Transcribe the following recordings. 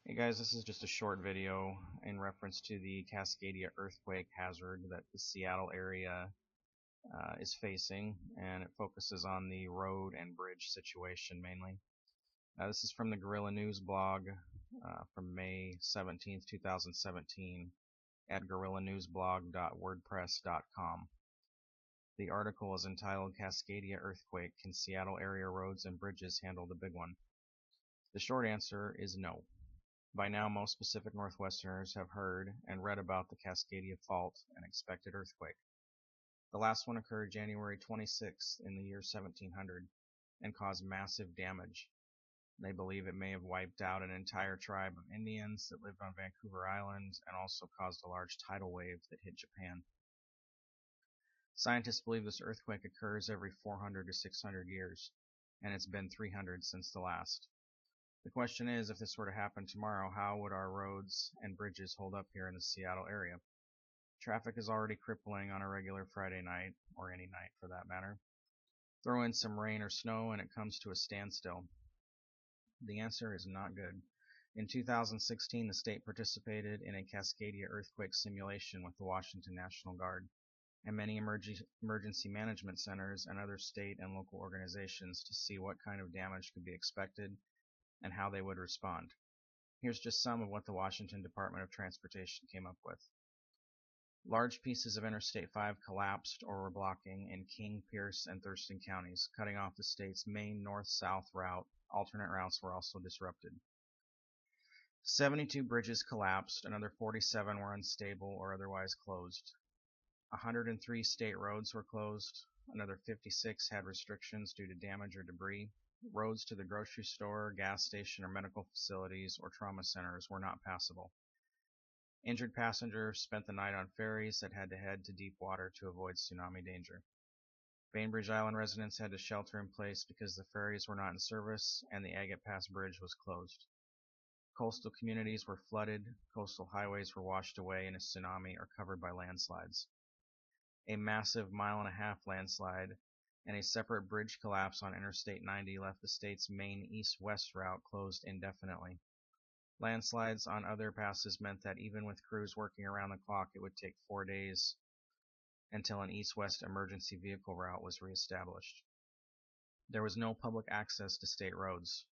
Hey guys, this is just a short video in reference to the Cascadia earthquake hazard that the Seattle area is facing, and it focuses on the road and bridge situation mainly. This is from the Gorilla News blog from May 17th, 2017 at gorillanewsblog.wordpress.com. The article is entitled Cascadia Earthquake, Can Seattle Area Roads and Bridges Handle the Big One? The short answer is no. By now, most Pacific Northwesterners have heard and read about the Cascadia Fault and expected earthquake. The last one occurred January 26th in the year 1700 and caused massive damage. They believe it may have wiped out an entire tribe of Indians that lived on Vancouver Island and also caused a large tidal wave that hit Japan. Scientists believe this earthquake occurs every 400 to 600 years, and it's been 300 since the last. The question is, if this were to happen tomorrow, how would our roads and bridges hold up here in the Seattle area? Traffic is already crippling on a regular Friday night, or any night for that matter. Throw in some rain or snow and it comes to a standstill. The answer is not good. In 2016, the state participated in a Cascadia earthquake simulation with the Washington National Guard and many emergency management centers and other state and local organizations to see what kind of damage could be expected and how they would respond. Here's just some of what the Washington Department of Transportation came up with. Large pieces of Interstate 5 collapsed or were blocking in King, Pierce, and Thurston counties, cutting off the state's main north-south route. Alternate routes were also disrupted. 72 bridges collapsed, another 47 were unstable or otherwise closed. 103 state roads were closed, another 56 had restrictions due to damage or debris. Roads to the grocery store, gas station, or medical facilities or trauma centers were not passable. Injured passengers spent the night on ferries that had to head to deep water to avoid tsunami danger. Bainbridge Island residents had to shelter in place because the ferries were not in service and the Agate Pass Bridge was closed. Coastal communities were flooded, coastal highways were washed away in a tsunami or covered by landslides. A massive 1.5-mile landslide and a separate bridge collapse on Interstate 90 left the state's main east-west route closed indefinitely. Landslides on other passes meant that even with crews working around the clock, it would take 4 days until an east-west emergency vehicle route was reestablished. There was no public access to state roads.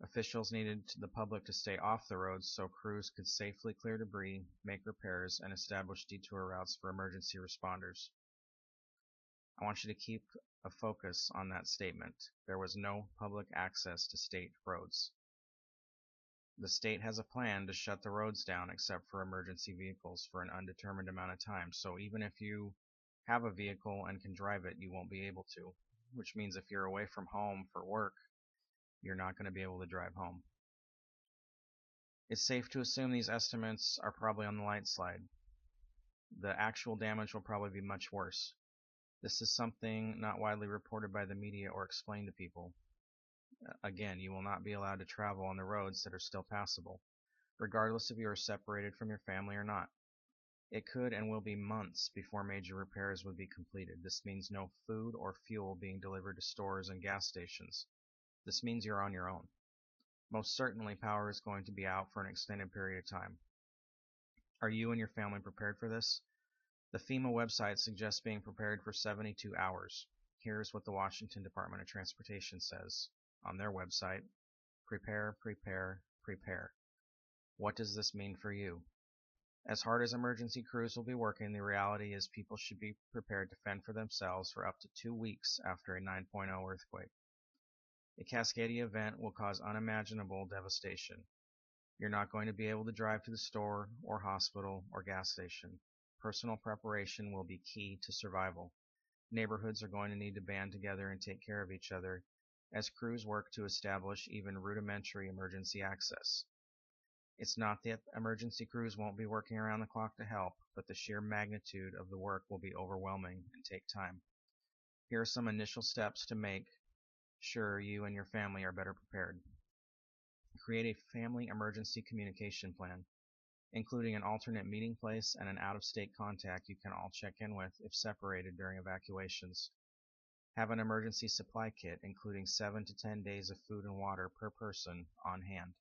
Officials needed the public to stay off the roads so crews could safely clear debris, make repairs, and establish detour routes for emergency responders. I want you to keep a focus on that statement. There was no public access to state roads. The state has a plan to shut the roads down except for emergency vehicles for an undetermined amount of time. So even if you have a vehicle and can drive it, you won't be able to, which means if you're away from home for work, you're not going to be able to drive home. It's safe to assume these estimates are probably on the light side. The actual damage will probably be much worse. This is something not widely reported by the media or explained to people. Again, you will not be allowed to travel on the roads that are still passable, regardless if you are separated from your family or not. It could and will be months before major repairs would be completed. This means no food or fuel being delivered to stores and gas stations. This means you're on your own. Most certainly, power is going to be out for an extended period of time. Are you and your family prepared for this? The FEMA website suggests being prepared for 72 hours. Here's what the Washington Department of Transportation says on their website: prepare, prepare, prepare. What does this mean for you? As hard as emergency crews will be working, the reality is people should be prepared to fend for themselves for up to 2 weeks after a 9.0 earthquake. A Cascadia event will cause unimaginable devastation. You're not going to be able to drive to the store or hospital or gas station. Personal preparation will be key to survival. Neighborhoods are going to need to band together and take care of each other as crews work to establish even rudimentary emergency access. It's not that emergency crews won't be working around the clock to help, but the sheer magnitude of the work will be overwhelming and take time. Here are some initial steps to make sure you and your family are better prepared. Create a family emergency communication plan, including an alternate meeting place and an out-of-state contact you can all check in with if separated during evacuations. Have an emergency supply kit, including 7 to 10 days of food and water per person on hand.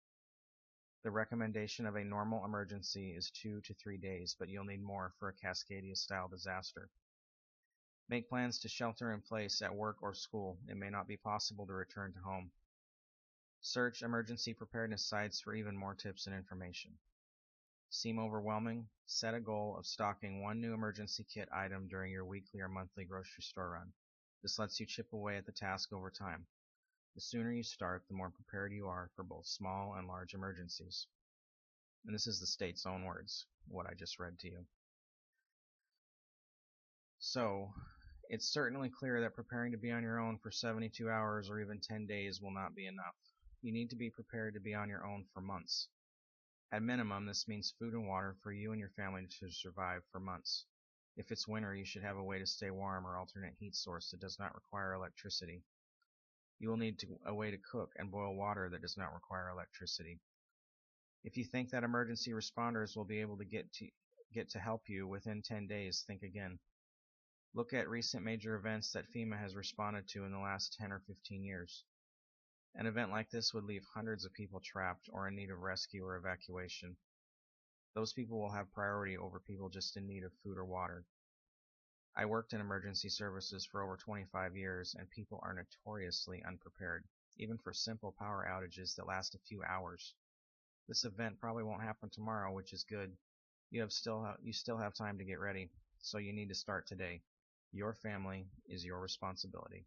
The recommendation of a normal emergency is 2 to 3 days, but you'll need more for a Cascadia-style disaster. Make plans to shelter in place at work or school. It may not be possible to return to home. Search emergency preparedness sites for even more tips and information. Seem overwhelming? Set a goal of stocking one new emergency kit item during your weekly or monthly grocery store run. This lets you chip away at the task over time. The sooner you start, the more prepared you are for both small and large emergencies. And this is the state's own words, what I just read to you. So, it's certainly clear that preparing to be on your own for 72 hours or even 10 days will not be enough. You need to be prepared to be on your own for months. At minimum, this means food and water for you and your family to survive for months. If it's winter, you should have a way to stay warm or alternate heat source that does not require electricity. You will need a way to cook and boil water that does not require electricity. If you think that emergency responders will be able to get to help you within 10 days, think again. Look at recent major events that FEMA has responded to in the last 10 or 15 years. An event like this would leave hundreds of people trapped or in need of rescue or evacuation. Those people will have priority over people just in need of food or water. I worked in emergency services for over 25 years, and people are notoriously unprepared, even for simple power outages that last a few hours. This event probably won't happen tomorrow, which is good. You still have time to get ready, so you need to start today. Your family is your responsibility.